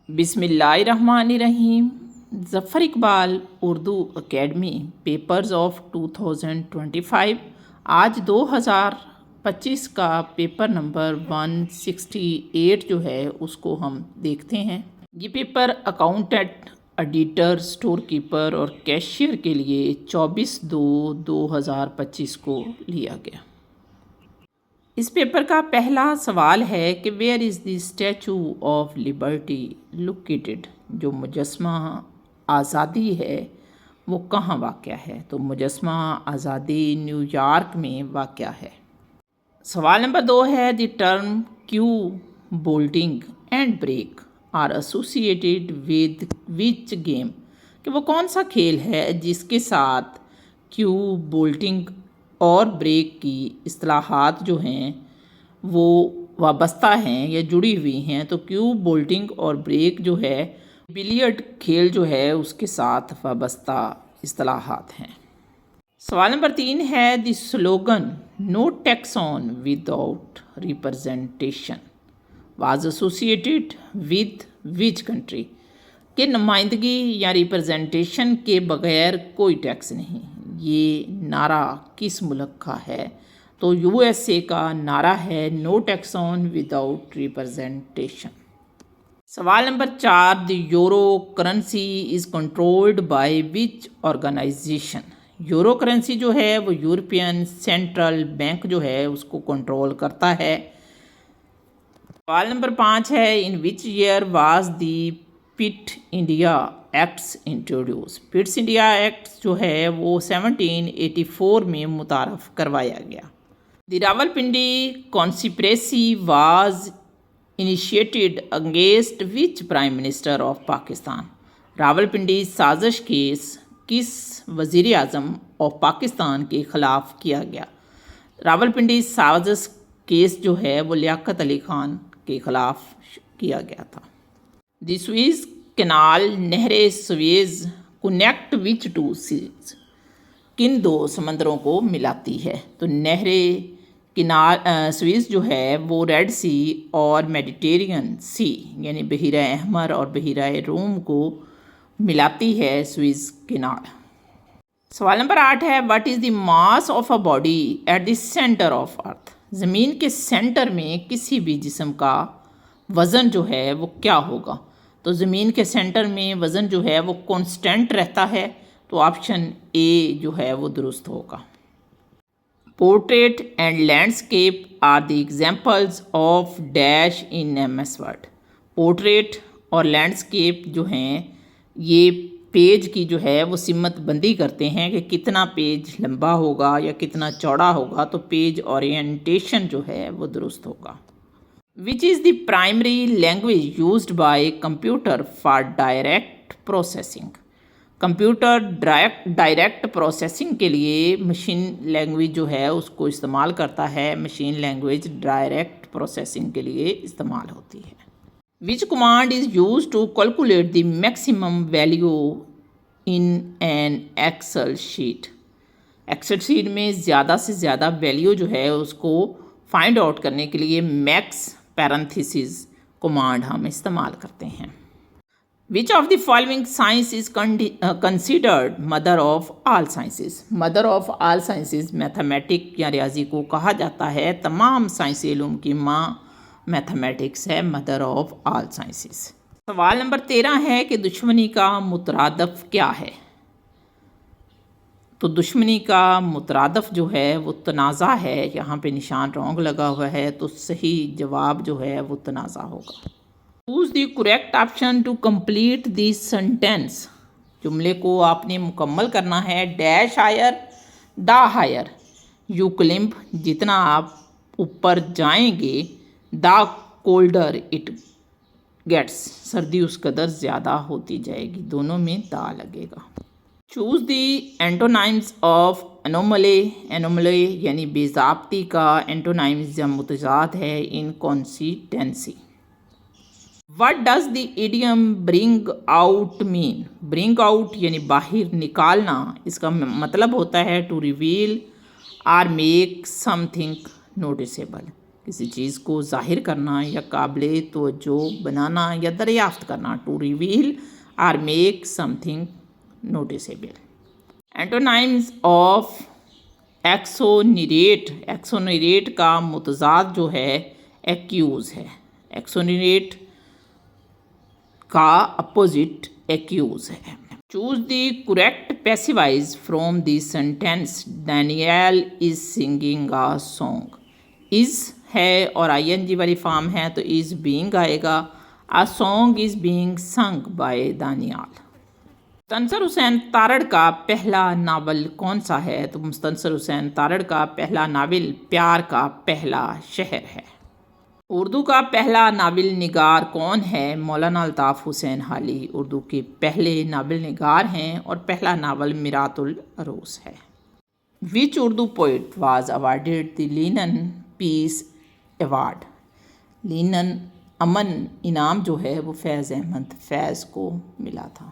بسم اللہ الرحمن الرحیم۔ Zafar Iqbal Urdu academy papers of 2025 آج 2025 کا پیپر نمبر 168 جو ہے اس کو ہم دیکھتے ہیں۔ یہ paper accountant, editor, store keeper اور کیشیئر کے لیے 24/2/2025 کو لیا گیا۔ اس پیپر کا پہلا سوال ہے کہ where is the statue of liberty located? جو مجسمہ آزادی ہے وہ کہاں واقع ہے؟ تو مجسمہ آزادی نیو یارک میں واقع ہے۔ سوال نمبر 2 ہے the term cue bolting and break are associated with which game? کہ وہ کون سا کھیل ہے جس کے ساتھ کیو بولٹنگ اور بریک کی اصطلاحات جو ہیں وہ وابستہ ہیں یا جڑی ہوئی ہیں؟ تو کیو بولٹنگ اور بریک جو ہے بلیئرڈ کھیل جو ہے اس کے ساتھ وابستہ اصطلاحات ہیں۔ سوال نمبر 3 ہے the slogan no tax on without representation was associated with which country? کہ نمائندگی یا ریپرزنٹیشن کے بغیر کوئی ٹیکس نہیں، یہ نعرہ کس ملک کا ہے؟ تو یو ایس اے کا نعرہ ہے no tax on without representation. سوال نمبر 4 the euro currency is controlled by which organization? Euro currency جو ہے وہ یورپین سینٹرل بینک جو ہے اس کو کنٹرول کرتا ہے۔ سوال نمبر 5 ہے in which year was the Pitt India acts introduced? Pitt's India acts جو ہے وہ 1784 میں متعارف کروایا گیا۔ The Rawalpindi conspiracy was initiated against which prime minister of Pakistan? Rawalpindi سازش کیس کس وزیر اعظم آف پاکستان کے خلاف کیا گیا؟ راولپنڈی سازش کیس جو ہے وہ لیاقت علی خان کے خلاف کیا گیا تھا۔ دی سوئز کینال نہر سویز کنیکٹ وچ ٹو سیز؟ کن دو سمندروں کو ملاتی ہے؟ تو نہر کینال سویز جو ہے وہ ریڈ سی اور میڈیٹرینین سی یعنی بحیرہ احمر اور بحیرہ روم کو ملاتی ہے سوئز کینال۔ سوال نمبر 8 ہے what is the mass of a body at the centre of earth? زمین کے سینٹر میں کسی بھی جسم کا وزن جو ہے وہ کیا ہوگا؟ تو زمین کے سینٹر میں وزن جو ہے وہ کانسٹنٹ رہتا ہے، تو آپشن اے جو ہے وہ درست ہوگا۔ Portrait and landscape are the examples of dash in M S Word? Portrait اور لینڈسکیپ جو ہیں یہ پیج کی جو ہے وہ سمت بندی کرتے ہیں کہ کتنا پیج لمبا ہوگا یا کتنا چوڑا ہوگا، تو پیج اورینٹیشن جو ہے وہ درست ہوگا۔ Which is the primary language used by computer for direct processing? Computer direct processing کے لیے مشین لینگویج جو ہے اس کو استعمال کرتا ہے، مشین لینگویج ڈائریکٹ پروسیسنگ کے لیے استعمال ہوتی ہے۔ Which command is used to calculate the maximum value in an excel sheet? Excel sheet میں زیادہ سے زیادہ ویلیو جو ہے اس کو فائنڈ آؤٹ کرنے کے لیے میکس پیرنتھیسز کمانڈ ہم استعمال کرتے ہیں۔ Which of the following science is considered mother of all sciences? Mother of all sciences mathematic یا ریاضی کو کہا جاتا ہے، تمام سائنسی علوم کی ماں میتھمیٹکس ہے، مدر آف آل سائنسز۔ سوال نمبر 13 ہے کہ دشمنی کا مترادف کیا ہے؟ تو دشمنی کا مترادف جو ہے وہ تنازع ہے، یہاں پہ نشان رونگ لگا ہوا ہے تو صحیح جواب جو ہے وہ تنازع ہوگا۔ Choose the correct option to complete the sentence? جملے کو آپ نے مکمل کرنا ہے۔ Dash higher the higher you climb? جتنا آپ اوپر جائیں گے دا کولڈر اٹ گیٹس، سردی اس قدر زیادہ ہوتی جائے گی، دونوں میں دا لگے گا۔ Choose the اینٹونائمز of anomaly? Anomaly یعنی بے ضابطگی کا اینٹونائمز یا متضاد ہے inconsistency. What does the idiom bring out mean? Bring out یعنی باہر نکالنا، اس کا مطلب ہوتا ہے to reveal or make something noticeable, کسی چیز کو ظاہر کرنا یا قابل توجہ بنانا یا دریافت کرنا. ٹو ریویل اور make something noticeable. Antonyms of exonerate. Exonerate کا متضاد جو ہے ایکیوز ہے. ایکسونریٹ کا اپوزٹ ایکیوز ہے. Choose the correct passive voice from the sentence Daniel is singing a song. Is ہے اور آئی این جی والی فارم ہے تو از بینگ آئے گا. اے سانگ از بینگ سنگ بائی دانیال. مستنصر حسین تارڑ کا پہلا ناول کون سا ہے؟ تو مستنصر حسین تارڑ کا پہلا ناول پیار کا پہلا شہر ہے. اردو کا پہلا ناول نگار کون ہے؟ مولانا الطاف حسین حالی اردو کے پہلے ناول نگار ہیں اور پہلا ناول میرات العروس ہے. Which Urdu poet was awarded the Lenin peace award. Lenin امن انعام جو ہے وہ فیض احمد فیض کو ملا تھا.